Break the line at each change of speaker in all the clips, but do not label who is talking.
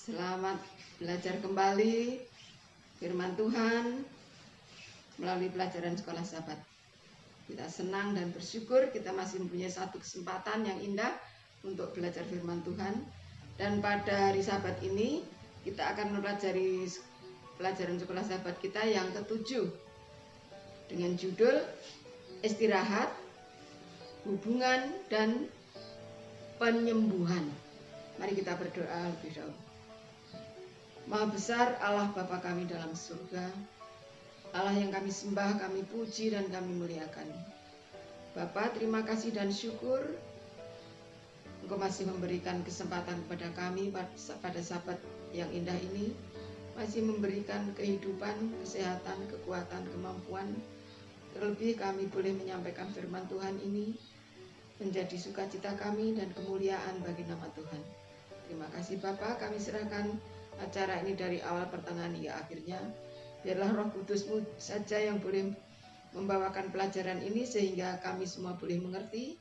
Selamat belajar kembali firman Tuhan melalui pelajaran sekolah Sabat. Kita senang dan bersyukur kita masih mempunyai satu kesempatan yang indah untuk belajar firman Tuhan. Dan pada hari Sabat ini kita akan mempelajari pelajaran sekolah Sabat kita yang ke-7 dengan judul Istirahat, Hubungan, dan Penyembuhan. Mari kita berdoa lebih dahulu. Maha besar Allah Bapa kami dalam surga, Allah yang kami sembah, kami puji dan kami muliakan. Bapa, terima kasih dan syukur Engkau masih memberikan kesempatan kepada kami pada Sabat yang indah ini, masih memberikan kehidupan, kesehatan, kekuatan, kemampuan. Terlebih kami boleh menyampaikan firman Tuhan ini menjadi sukacita kami dan kemuliaan bagi nama Tuhan. Terima kasih Bapa, kami serahkan acara ini dari awal pertengahan hingga akhirnya. Biarlah Roh Kudus-Mu saja yang boleh membawakan pelajaran ini sehingga kami semua boleh mengerti,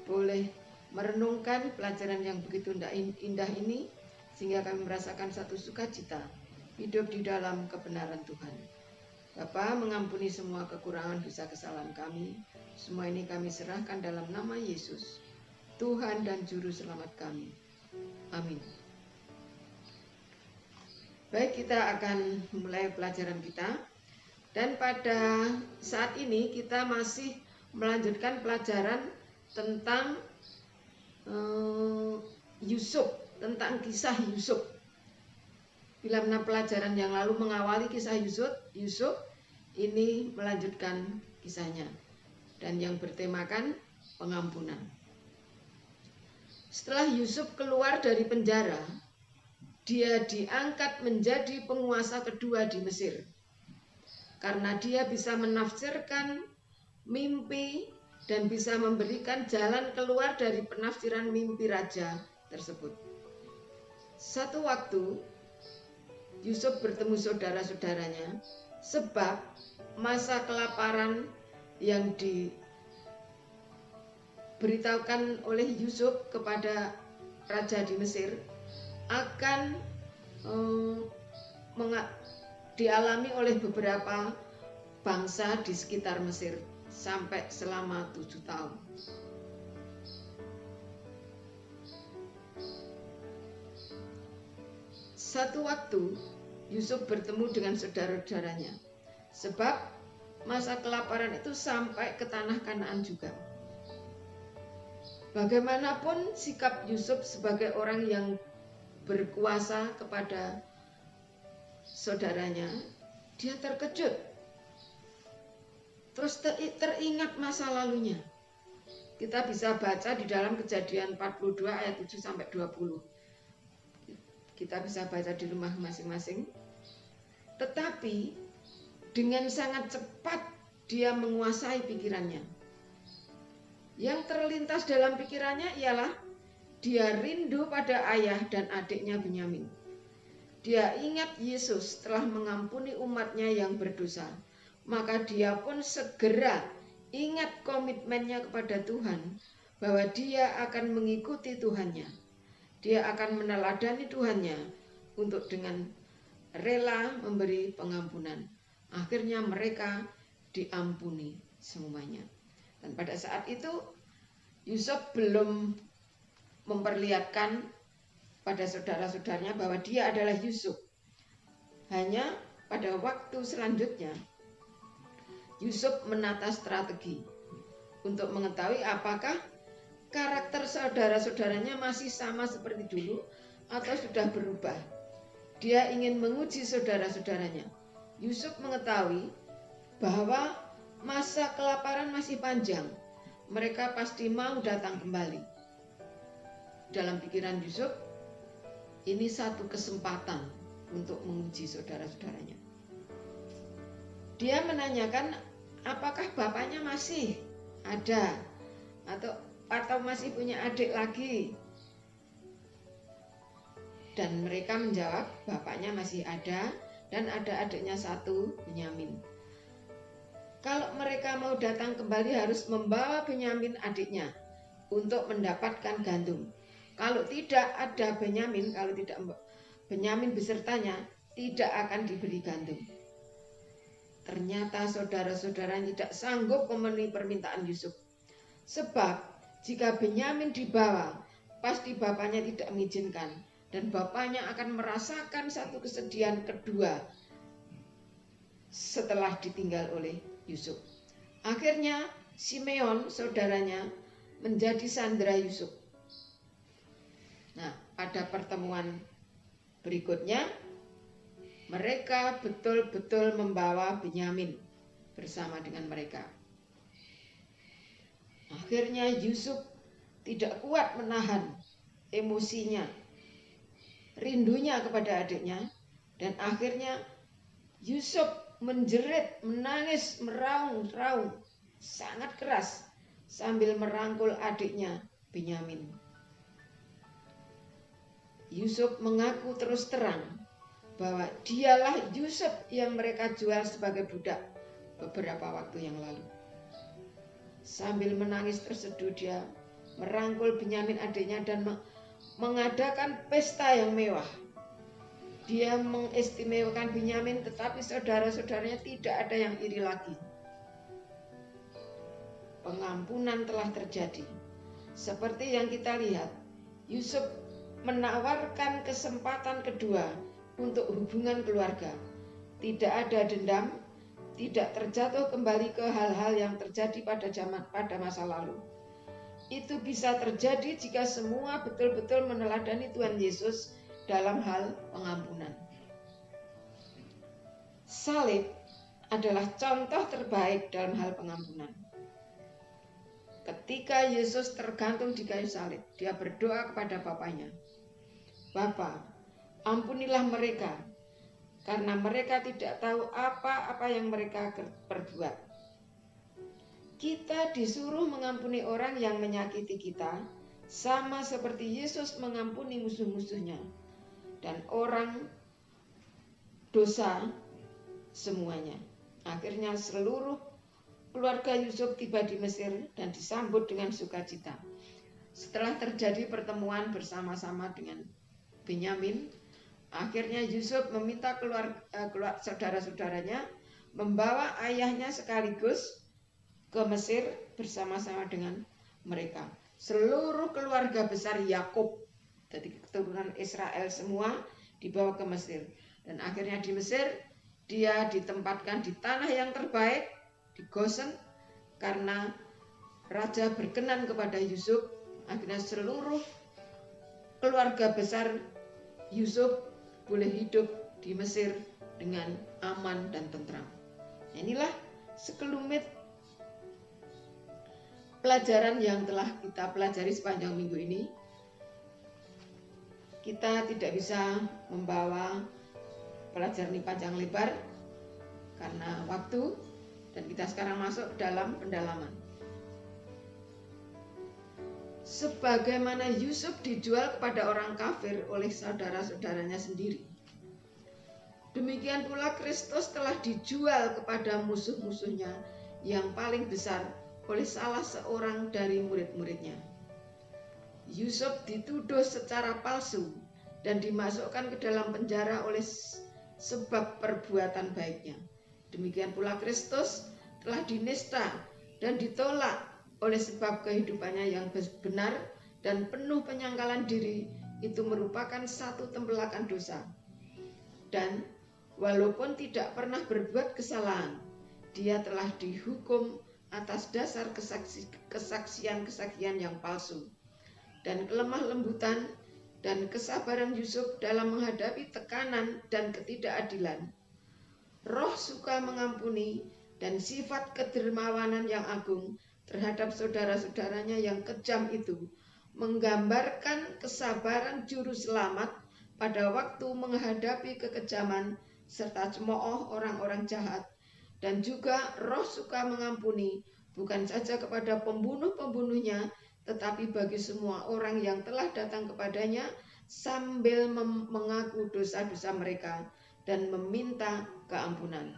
boleh merenungkan pelajaran yang begitu indah ini, sehingga kami merasakan satu sukacita hidup di dalam kebenaran Tuhan. Bapa, mengampuni semua kekurangan dosa kesalahan kami. Semua ini kami serahkan dalam nama Yesus, Tuhan dan Juru Selamat kami. Amin. Baik, kita akan mulai pelajaran kita. Dan pada saat ini kita masih melanjutkan pelajaran tentang Yusuf, tentang kisah Yusuf. Bila mana pelajaran yang lalu mengawali kisah Yusuf ini melanjutkan kisahnya. Dan yang bertemakan pengampunan. Setelah Yusuf keluar dari penjara, dia diangkat menjadi penguasa kedua di Mesir. Karena dia bisa menafsirkan mimpi dan bisa memberikan jalan keluar dari penafsiran mimpi raja tersebut. Satu waktu, Yusuf bertemu saudara-saudaranya sebab masa kelaparan yang diberitahukan oleh Yusuf kepada raja di Mesir akan dialami oleh beberapa bangsa di sekitar Mesir sampai selama 7 tahun. Satu waktu Yusuf bertemu dengan saudara-saudaranya sebab masa kelaparan itu sampai ke tanah Kanaan juga. Bagaimanapun sikap Yusuf sebagai orang yang berkuasa kepada saudaranya, dia terkejut. Terus teringat masa lalunya. Kita bisa baca di dalam Kejadian 42 ayat 7 sampai 20. Kita bisa baca di rumah masing-masing. Tetapi dengan sangat cepat dia menguasai pikirannya. Yang terlintas dalam pikirannya ialah dia rindu pada ayah dan adiknya Benyamin. Dia ingat Yesus telah mengampuni umatnya yang berdosa. Maka dia pun segera ingat komitmennya kepada Tuhan, bahwa dia akan mengikuti Tuhannya. Dia akan meneladani Tuhannya untuk dengan rela memberi pengampunan. Akhirnya mereka diampuni semuanya. Dan pada saat itu Yusuf belum memperlihatkan pada saudara-saudaranya bahwa dia adalah Yusuf. Hanya pada waktu selanjutnya Yusuf menata strategi untuk mengetahui apakah karakter saudara-saudaranya masih sama seperti dulu atau sudah berubah. Dia ingin menguji saudara-saudaranya. Yusuf mengetahui bahwa masa kelaparan masih panjang. Mereka pasti mau datang kembali. Dalam pikiran Yusuf, ini satu kesempatan untuk menguji saudara-saudaranya. Dia menanyakan apakah bapaknya masih ada atau masih punya adik lagi. Dan mereka menjawab bapaknya masih ada dan ada adiknya satu, Benyamin. Kalau mereka mau datang kembali harus membawa Benyamin adiknya untuk mendapatkan gandum. Kalau tidak ada Benyamin, kalau tidak Benyamin besertanya tidak akan diberi gandum. Ternyata saudara-saudaranya tidak sanggup memenuhi permintaan Yusuf. Sebab jika Benyamin dibawa, pasti bapaknya tidak mengizinkan. Dan bapaknya akan merasakan satu kesedihan kedua setelah ditinggal oleh Yusuf. Akhirnya Simeon, saudaranya, menjadi sandera Yusuf. Nah, pada pertemuan berikutnya, mereka betul-betul membawa Benyamin bersama dengan mereka. Akhirnya Yusuf tidak kuat menahan emosinya, rindunya kepada adiknya, dan akhirnya Yusuf menjerit, menangis, meraung-raung sangat keras sambil merangkul adiknya Benyamin. Yusuf mengaku terus terang bahwa dialah Yusuf yang mereka jual sebagai budak beberapa waktu yang lalu. Sambil menangis terseduh, dia merangkul Benyamin adiknya dan mengadakan pesta yang mewah. Dia mengistimewakan Benyamin, tetapi saudara-saudaranya tidak ada yang iri lagi. Pengampunan telah terjadi. Seperti yang kita lihat, Yusuf menawarkan kesempatan kedua untuk hubungan keluarga. Tidak ada dendam, tidak terjatuh kembali ke hal-hal yang terjadi pada masa lalu. Itu bisa terjadi jika semua betul-betul meneladani Tuhan Yesus dalam hal pengampunan. Salib adalah contoh terbaik dalam hal pengampunan. Ketika Yesus tergantung di kayu salib, dia berdoa kepada Bapaknya, "Bapa, ampunilah mereka, karena mereka tidak tahu apa-apa yang mereka perbuat." Kita disuruh mengampuni orang yang menyakiti kita, sama seperti Yesus mengampuni musuh-musuhnya dan orang dosa semuanya. Akhirnya seluruh keluarga Yusuf tiba di Mesir dan disambut dengan sukacita. Setelah terjadi pertemuan bersama-sama dengan Benyamin, akhirnya Yusuf meminta saudara-saudaranya membawa ayahnya sekaligus ke Mesir bersama-sama dengan mereka. Seluruh keluarga besar Yakub, dari keturunan Israel semua, dibawa ke Mesir. Dan akhirnya di Mesir dia ditempatkan di tanah yang terbaik, di Gosen, karena raja berkenan kepada Yusuf. Akhirnya seluruh keluarga besar Yusuf boleh hidup di Mesir dengan aman dan tentram. Inilah sekelumit pelajaran yang telah kita pelajari sepanjang minggu ini. Kita tidak bisa membawa pelajaran ini panjang lebar karena waktu, dan kita sekarang masuk dalam pendalaman. Sebagaimana Yusuf dijual kepada orang kafir oleh saudara-saudaranya sendiri, demikian pula Kristus telah dijual kepada musuh-musuhnya yang paling besar oleh salah seorang dari murid-muridnya. Yusuf dituduh secara palsu dan dimasukkan ke dalam penjara oleh sebab perbuatan baiknya. Demikian pula Kristus telah dinista dan ditolak oleh sebab kehidupannya yang benar dan penuh penyangkalan diri. Itu merupakan satu tempelakan dosa. Dan walaupun tidak pernah berbuat kesalahan, dia telah dihukum atas dasar kesaksian-kesaksian yang palsu. Dan kelemah lembutan dan kesabaran Yusuf dalam menghadapi tekanan dan ketidakadilan, roh suka mengampuni dan sifat kedermawanan yang agung terhadap saudara-saudaranya yang kejam itu menggambarkan kesabaran juru selamat pada waktu menghadapi kekejaman serta cemooh orang-orang jahat, dan juga roh suka mengampuni bukan saja kepada pembunuh-pembunuhnya, tetapi bagi semua orang yang telah datang kepadanya sambil mengaku dosa-dosa mereka dan meminta keampunan.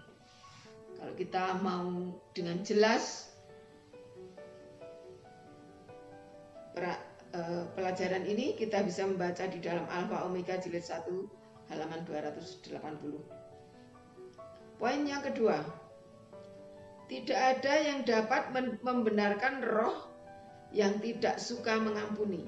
Kalau kita mau dengan jelas pelajaran ini, kita bisa membaca di dalam Alfa Omega jilid 1 halaman 280. Poin yang kedua, tidak ada yang dapat membenarkan roh yang tidak suka mengampuni.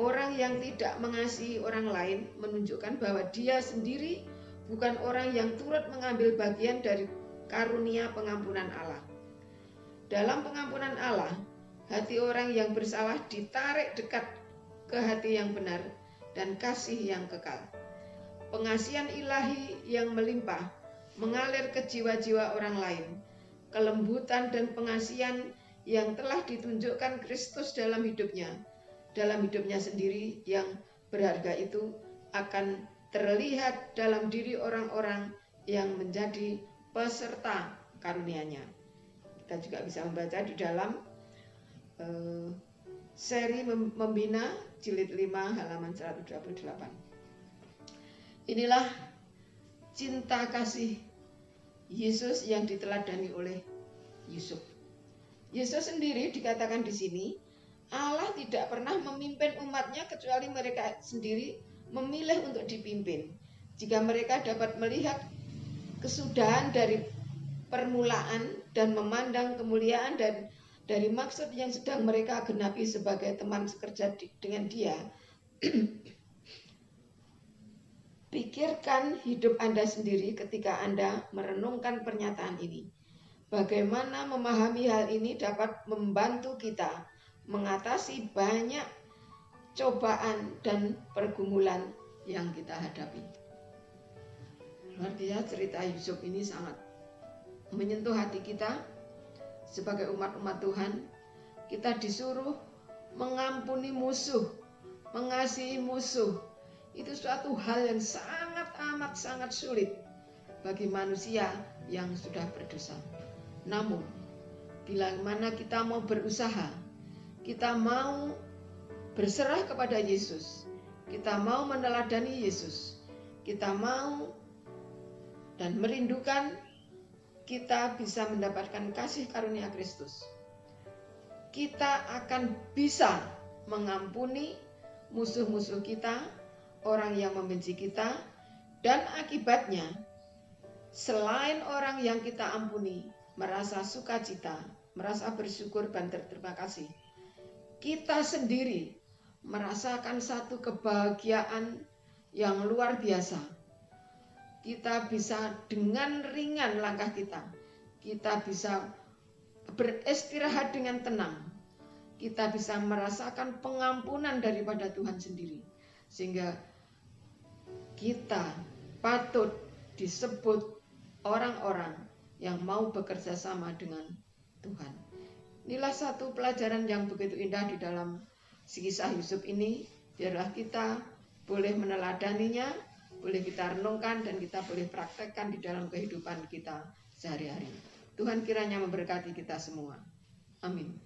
Orang yang tidak mengasihi orang lain menunjukkan bahwa dia sendiri bukan orang yang turut mengambil bagian dari karunia pengampunan Allah. Dalam pengampunan Allah, hati orang yang bersalah ditarik dekat ke hati yang benar dan kasih yang kekal. Pengasihan ilahi yang melimpah mengalir ke jiwa-jiwa orang lain. Kelembutan dan pengasihan yang telah ditunjukkan Kristus dalam hidupnya sendiri yang berharga itu akan terlihat dalam diri orang-orang yang menjadi peserta karunia-Nya. Kita juga bisa membaca di dalam seri Membina jilid 5 halaman 128. Inilah cinta kasih Yesus yang diteladani oleh Yusuf. Yesus sendiri dikatakan di sini, Allah tidak pernah memimpin umatnya kecuali mereka sendiri memilih untuk dipimpin. Jika mereka dapat melihat kesudahan dari permulaan dan memandang kemuliaan dan dari maksud yang sedang mereka genapi sebagai teman sekerja dengan Dia, pikirkan hidup Anda sendiri ketika Anda merenungkan pernyataan ini. Bagaimana memahami hal ini dapat membantu kita mengatasi banyak cobaan dan pergumulan yang kita hadapi. Luar biasa, cerita Yusuf ini sangat menyentuh hati kita. Sebagai umat-umat Tuhan, kita disuruh mengampuni musuh, mengasihi musuh. Itu suatu hal yang sangat sulit bagi manusia yang sudah berdosa. Namun, bila mana kita mau berusaha, kita mau berserah kepada Yesus, kita mau meneladani Yesus, kita mau dan merindukan, kita bisa mendapatkan kasih karunia Kristus. Kita akan bisa mengampuni musuh-musuh kita, orang yang membenci kita, dan akibatnya selain orang yang kita ampuni merasa sukacita, merasa bersyukur dan berterima kasih, kita sendiri merasakan satu kebahagiaan yang luar biasa. Kita bisa dengan ringan langkah kita bisa beristirahat dengan tenang, kita bisa merasakan pengampunan daripada Tuhan sendiri, sehingga kita patut disebut orang-orang yang mau bekerja sama dengan Tuhan. Inilah satu pelajaran yang begitu indah di dalam kisah Yusuf ini. Biarlah kita boleh meneladaninya, boleh kita renungkan, dan kita boleh praktekkan di dalam kehidupan kita sehari-hari. Tuhan kiranya memberkati kita semua. Amin.